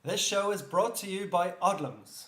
This show is brought to you by Odlums.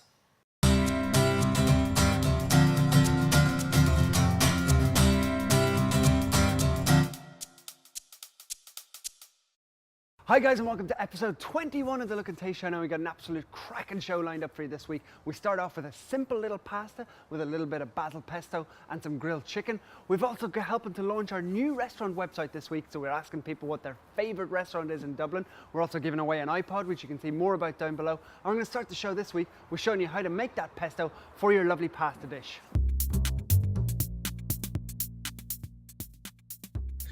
Hi guys, and welcome to episode 21 of the Look and Taste Show. Now we got an absolute cracking show lined up for you this week. We start off with a simple little pasta with a little bit of basil pesto and some grilled chicken. We've also got helping to launch our new restaurant website this week, so we're asking people what their favourite restaurant is in Dublin. We're also giving away an iPod, which you can see more about down below. And we're going to start the show this week with showing you how to make that pesto for your lovely pasta dish.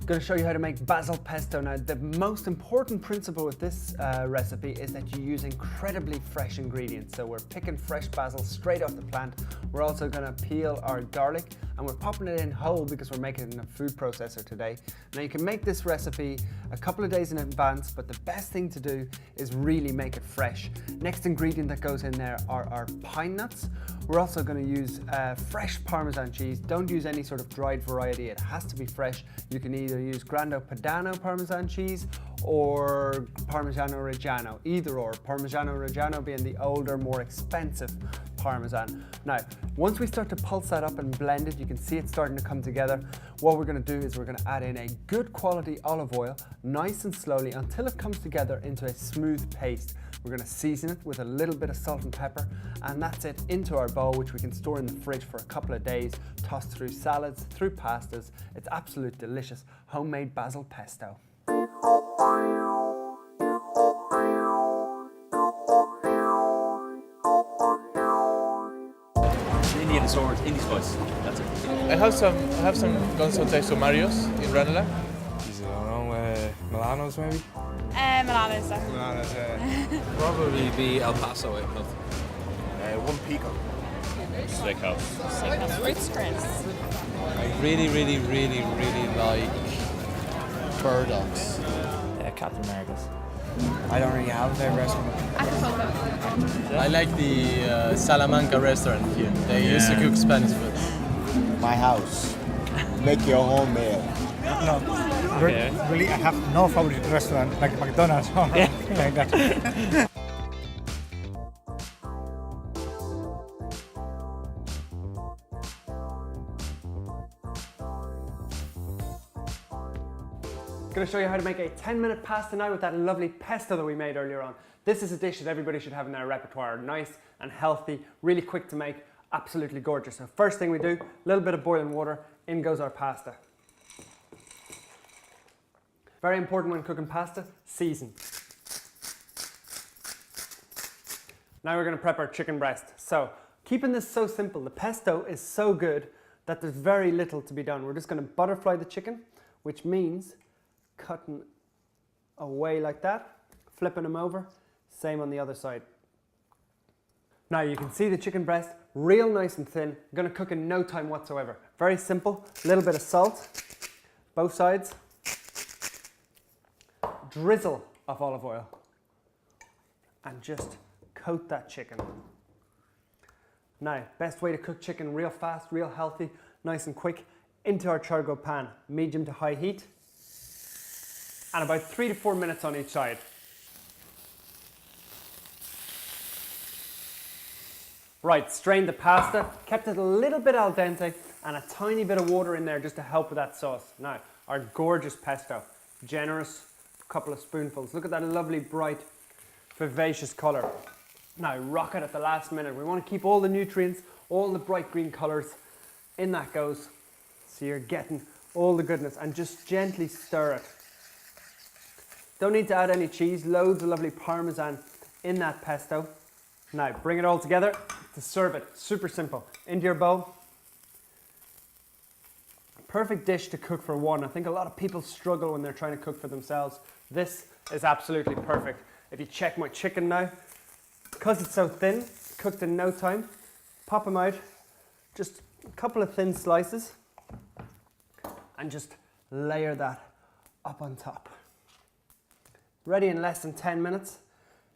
Going to show you how to make basil pesto. Now, the most important principle with this recipe is that you use incredibly fresh ingredients. So we're picking fresh basil straight off the plant. We're also going to peel our garlic and we're popping it in whole because we're making it in a food processor today. Now you can make this recipe a couple of days in advance, but the best thing to do is really make it fresh. Next ingredient that goes in there are our pine nuts. We're also going to use fresh Parmesan cheese. Don't use any sort of dried variety. It has to be fresh. You can either use Grande Padano Parmesan cheese or Parmigiano Reggiano, either or. Parmigiano Reggiano being the older, more expensive Parmesan. Now, once we start to pulse that up and blend it, you can see it starting to come together. What we're going to do is we're going to add in a good quality olive oil, nice and slowly, until it comes together into a smooth paste. We're going to season it with a little bit of salt and pepper, and that's it, into our bowl, which we can store in the fridge for a couple of days, tossed through salads, through pastas. It's absolute delicious homemade basil pesto. Indian sword, Indie spice. That's it. I have some guns on Marios in Ranelagh. I don't know, Milano's maybe? Milano's definitely. Milano's, yeah. Probably be El Paso out of One pico. Steakhouse. Ritz Chris. I really like burdocks. Captain America's. I don't really have a favourite restaurant. Acapulco. I like the Salamanca restaurant here. They used to cook Spanish food. My house. Make your own meal. No, really, I have no favorite restaurant like McDonald's or like that. Going to show you how to make a 10-minute pasta now with that lovely pesto that we made earlier on. This is a dish that everybody should have in their repertoire. Nice and healthy, really quick to make, absolutely gorgeous. So first thing we do, a little bit of boiling water, in goes our pasta. Very important when cooking pasta, season. Now we're going to prep our chicken breast. So keeping this so simple, the pesto is so good that there's very little to be done. We're just going to butterfly the chicken, which means cutting away like that, flipping them over, same on the other side. Now you can see the chicken breast, real nice and thin, going to cook in no time whatsoever. Very simple, a little bit of salt, both sides, drizzle of olive oil, and just coat that chicken. Now, best way to cook chicken real fast, real healthy, nice and quick, into our charcoal pan, medium to high heat, and about 3 to 4 minutes on each side. Right, strained the pasta, kept it a little bit al dente, and a tiny bit of water in there just to help with that sauce. Now, our gorgeous pesto, generous, couple of spoonfuls. Look at that lovely, bright, vivacious colour. Now, rock it at the last minute. We want to keep all the nutrients, all the bright green colours, in that goes. So you're getting all the goodness, and just gently stir it. Don't need to add any cheese, loads of lovely Parmesan in that pesto. Now bring it all together to serve it, super simple. Into your bowl. Perfect dish to cook for one. I think a lot of people struggle when they're trying to cook for themselves. This is absolutely perfect. If you check my chicken now, because it's so thin, cooked in no time, pop them out, just a couple of thin slices, and just layer that up on top. Ready in less than 10 minutes.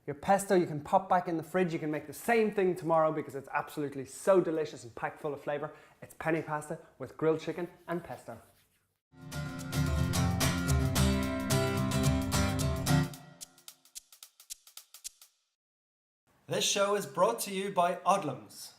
Your pesto you can pop back in the fridge. You can make the same thing tomorrow because it's absolutely so delicious and packed full of flavour. It's penny pasta with grilled chicken and pesto. This show is brought to you by Odlums.